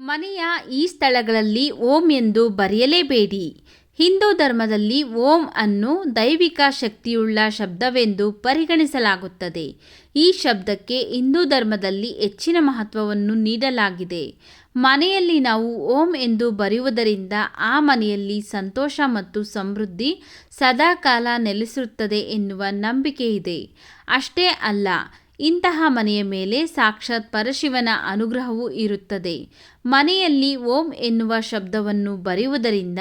ಮನೆಯ ಈ ಸ್ಥಳಗಳಲ್ಲಿ ಓಂ ಎಂದು ಬರೆಯಲೇಬೇಡಿ. ಹಿಂದೂ ಧರ್ಮದಲ್ಲಿ ಓಂ ಅನ್ನು ದೈವಿಕ ಶಕ್ತಿಯುಳ್ಳ ಶಬ್ದವೆಂದು ಪರಿಗಣಿಸಲಾಗುತ್ತದೆ. ಈ ಶಬ್ದಕ್ಕೆ ಹಿಂದೂ ಧರ್ಮದಲ್ಲಿ ಹೆಚ್ಚಿನ ಮಹತ್ವವನ್ನು ನೀಡಲಾಗಿದೆ. ಮನೆಯಲ್ಲಿ ನಾವು ಓಂ ಎಂದು ಬರೆಯುವುದರಿಂದ ಆ ಮನೆಯಲ್ಲಿ ಸಂತೋಷ ಮತ್ತು ಸಮೃದ್ಧಿ ಸದಾಕಾಲ ನೆಲೆಸಿರುತ್ತದೆ ಎನ್ನುವ ನಂಬಿಕೆ ಇದೆ. ಅಷ್ಟೇ ಅಲ್ಲ, ಇಂತಹ ಮನೆಯ ಮೇಲೆ ಸಾಕ್ಷಾತ್ ಪರಶಿವನ ಅನುಗ್ರಹವೂ ಇರುತ್ತದೆ. ಮನೆಯಲ್ಲಿ ಓಂ ಎನ್ನುವ ಶಬ್ದವನ್ನು ಬರೆಯುವುದರಿಂದ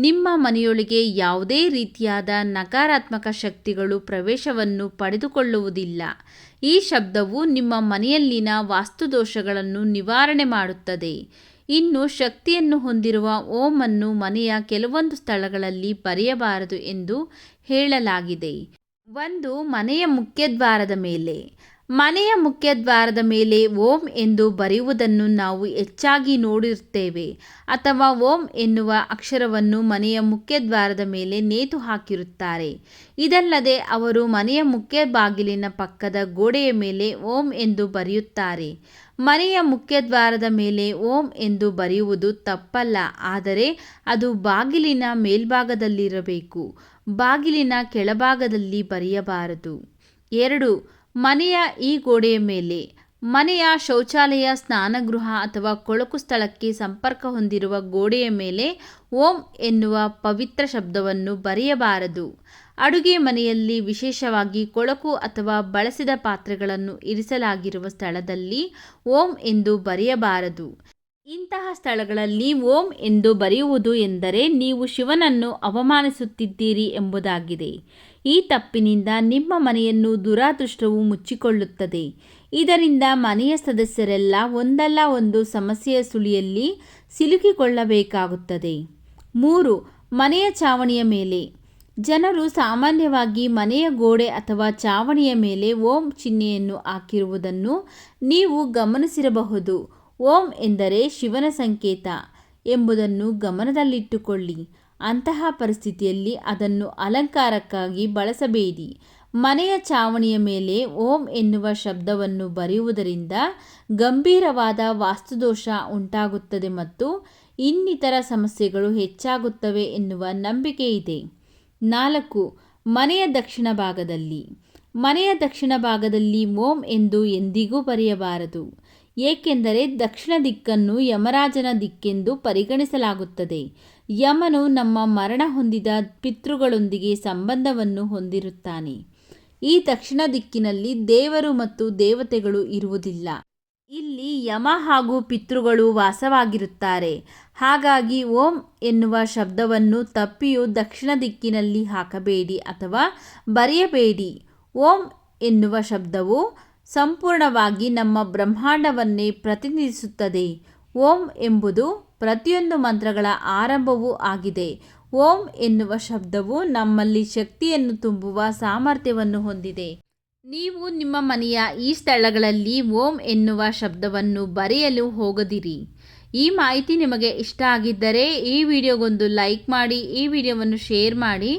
ನಿಮ್ಮ ಮನೆಯೊಳಗೆ ಯಾವುದೇ ರೀತಿಯಾದ ನಕಾರಾತ್ಮಕ ಶಕ್ತಿಗಳು ಪ್ರವೇಶವನ್ನು ಪಡೆದುಕೊಳ್ಳುವುದಿಲ್ಲ. ಈ ಶಬ್ದವು ನಿಮ್ಮ ಮನೆಯಲ್ಲಿನ ವಾಸ್ತುದೋಷಗಳನ್ನು ನಿವಾರಣೆ ಮಾಡುತ್ತದೆ. ಇನ್ನು ಶಕ್ತಿಯನ್ನು ಹೊಂದಿರುವ ಓಂ ಅನ್ನು ಮನೆಯ ಕೆಲವೊಂದು ಸ್ಥಳಗಳಲ್ಲಿ ಬರೆಯಬಾರದು ಎಂದು ಹೇಳಲಾಗಿದೆ. 1. ಮನೆಯ ಮುಖ್ಯದ್ವಾರದ ಮೇಲೆ. ಮನೆಯ ಮುಖ್ಯದ್ವಾರದ ಮೇಲೆ ಓಂ ಎಂದು ಬರೆಯುವುದನ್ನು ನಾವು ಹೆಚ್ಚಾಗಿ ನೋಡಿರುತ್ತೇವೆ. ಅಥವಾ ಓಂ ಎನ್ನುವ ಅಕ್ಷರವನ್ನು ಮನೆಯ ಮುಖ್ಯದ್ವಾರದ ಮೇಲೆ ನೇತು ಹಾಕಿರುತ್ತಾರೆ. ಇದಲ್ಲದೆ ಅವರು ಮನೆಯ ಮುಖ್ಯ ಬಾಗಿಲಿನ ಪಕ್ಕದ ಗೋಡೆಯ ಮೇಲೆ ಓಂ ಎಂದು ಬರೆಯುತ್ತಾರೆ. ಮನೆಯ ಮುಖ್ಯದ್ವಾರದ ಮೇಲೆ ಓಂ ಎಂದು ಬರೆಯುವುದು ತಪ್ಪಲ್ಲ, ಆದರೆ ಅದು ಬಾಗಿಲಿನ ಮೇಲ್ಭಾಗದಲ್ಲಿರಬೇಕು. ಬಾಗಿಲಿನ ಕೆಳಭಾಗದಲ್ಲಿ ಬರೆಯಬಾರದು. 2. ಮನೆಯ ಈ ಗೋಡೆಯ ಮೇಲೆ. ಮನೆಯ ಶೌಚಾಲಯ, ಸ್ನಾನಗೃಹ ಅಥವಾ ಕೊಳಕು ಸ್ಥಳಕ್ಕೆ ಸಂಪರ್ಕ ಹೊಂದಿರುವ ಗೋಡೆಯ ಮೇಲೆ ಓಂ ಎನ್ನುವ ಪವಿತ್ರ ಶಬ್ದವನ್ನು ಬರೆಯಬಾರದು. ಅಡುಗೆ ಮನೆಯಲ್ಲಿ, ವಿಶೇಷವಾಗಿ ಕೊಳಕು ಅಥವಾ ಬಳಸಿದ ಪಾತ್ರೆಗಳನ್ನು ಇರಿಸಲಾಗಿರುವ ಸ್ಥಳದಲ್ಲಿ ಓಂ ಎಂದು ಬರೆಯಬಾರದು. ಇಂತಹ ಸ್ಥಳಗಳಲ್ಲಿ ಓಂ ಎಂದು ಬರೆಯುವುದು ಎಂದರೆ ನೀವು ಶಿವನನ್ನು ಅವಮಾನಿಸುತ್ತಿದ್ದೀರಿ ಎಂಬುದಾಗಿದೆ. ಈ ತಪ್ಪಿನಿಂದ ನಿಮ್ಮ ಮನೆಯನ್ನು ದುರಾದೃಷ್ಟವು ಮುಚ್ಚಿಕೊಳ್ಳುತ್ತದೆ. ಇದರಿಂದ ಮನೆಯ ಸದಸ್ಯರೆಲ್ಲ ಒಂದಲ್ಲ ಒಂದು ಸಮಸ್ಯೆಯ ಸುಳಿಯಲ್ಲಿ ಸಿಲುಕಿಕೊಳ್ಳಬೇಕಾಗುತ್ತದೆ. 3. ಮನೆಯ ಚಾವಣಿಯ ಮೇಲೆ. ಜನರು ಸಾಮಾನ್ಯವಾಗಿ ಮನೆಯ ಗೋಡೆ ಅಥವಾ ಚಾವಣಿಯ ಮೇಲೆ ಓಂ ಚಿಹ್ನೆಯನ್ನು ಹಾಕಿರುವುದನ್ನು ನೀವು ಗಮನಿಸಿರಬಹುದು. ಓಂ ಎಂದರೆ ಶಿವನ ಸಂಕೇತ ಎಂಬುದನ್ನು ಗಮನದಲ್ಲಿಟ್ಟುಕೊಳ್ಳಿ. ಅಂತಹ ಪರಿಸ್ಥಿತಿಯಲ್ಲಿ ಅದನ್ನು ಅಲಂಕಾರಕ್ಕಾಗಿ ಬಳಸಬೇಡಿ. ಮನೆಯ ಚಾವಣಿಯ ಮೇಲೆ ಓಂ ಎನ್ನುವ ಶಬ್ದವನ್ನು ಬರೆಯುವುದರಿಂದ ಗಂಭೀರವಾದ ವಾಸ್ತುದೋಷ ಉಂಟಾಗುತ್ತದೆ ಮತ್ತು ಇನ್ನಿತರ ಸಮಸ್ಯೆಗಳು ಹೆಚ್ಚಾಗುತ್ತವೆ ಎನ್ನುವ ನಂಬಿಕೆ ಇದೆ. 4. ಮನೆಯ ದಕ್ಷಿಣ ಭಾಗದಲ್ಲಿ. ಮನೆಯ ದಕ್ಷಿಣ ಭಾಗದಲ್ಲಿ ಓಂ ಎಂದು ಎಂದಿಗೂ ಬರೆಯಬಾರದು. ಏಕೆಂದರೆ ದಕ್ಷಿಣ ದಿಕ್ಕನ್ನು ಯಮರಾಜನ ದಿಕ್ಕೆಂದು ಪರಿಗಣಿಸಲಾಗುತ್ತದೆ. ಯಮನು ನಮ್ಮ ಮರಣ ಹೊಂದಿದ ಪಿತೃಗಳೊಂದಿಗೆ ಸಂಬಂಧವನ್ನು ಹೊಂದಿರುತ್ತಾನೆ. ಈ ದಕ್ಷಿಣ ದಿಕ್ಕಿನಲ್ಲಿ ದೇವರು ಮತ್ತು ದೇವತೆಗಳು ಇರುವುದಿಲ್ಲ. ಇಲ್ಲಿ ಯಮ ಹಾಗೂ ಪಿತೃಗಳು ವಾಸವಾಗಿರುತ್ತಾರೆ. ಹಾಗಾಗಿ ಓಂ ಎನ್ನುವ ಶಬ್ದವನ್ನು ತಪ್ಪಿಯೂ ದಕ್ಷಿಣ ದಿಕ್ಕಿನಲ್ಲಿ ಹಾಕಬೇಡಿ ಅಥವಾ ಬರೆಯಬೇಡಿ. ಓಂ ಎನ್ನುವ ಶಬ್ದವು ಸಂಪೂರ್ಣವಾಗಿ ನಮ್ಮ ಬ್ರಹ್ಮಾಂಡವನ್ನೇ ಪ್ರತಿನಿಧಿಸುತ್ತದೆ. ಓಂ ಎಂಬುದು ಪ್ರತಿಯೊಂದು ಮಂತ್ರಗಳ ಆರಂಭವೂ ಆಗಿದೆ. ಓಂ ಎನ್ನುವ ಶಬ್ದವು ನಮ್ಮಲ್ಲಿ ಶಕ್ತಿಯನ್ನು ತುಂಬುವ ಸಾಮರ್ಥ್ಯವನ್ನು ಹೊಂದಿದೆ. ನೀವು ನಿಮ್ಮ ಮನೆಯ ಈ ಸ್ಥಳಗಳಲ್ಲಿ ಓಂ ಎನ್ನುವ ಶಬ್ದವನ್ನು ಬರೆಯಲು ಹೋಗದಿರಿ. ಈ ಮಾಹಿತಿ ನಿಮಗೆ ಇಷ್ಟ ಆಗಿದ್ದರೆ ಈ ವಿಡಿಯೋಗೊಂದು ಲೈಕ್ ಮಾಡಿ, ಈ ವಿಡಿಯೋವನ್ನು ಶೇರ್ ಮಾಡಿ,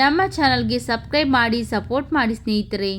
ನಮ್ಮ ಚಾನಲ್ಗೆ ಸಬ್ಸ್ಕ್ರೈಬ್ ಮಾಡಿ ಸಪೋರ್ಟ್ ಮಾಡಿ ಸ್ನೇಹಿತರೆ.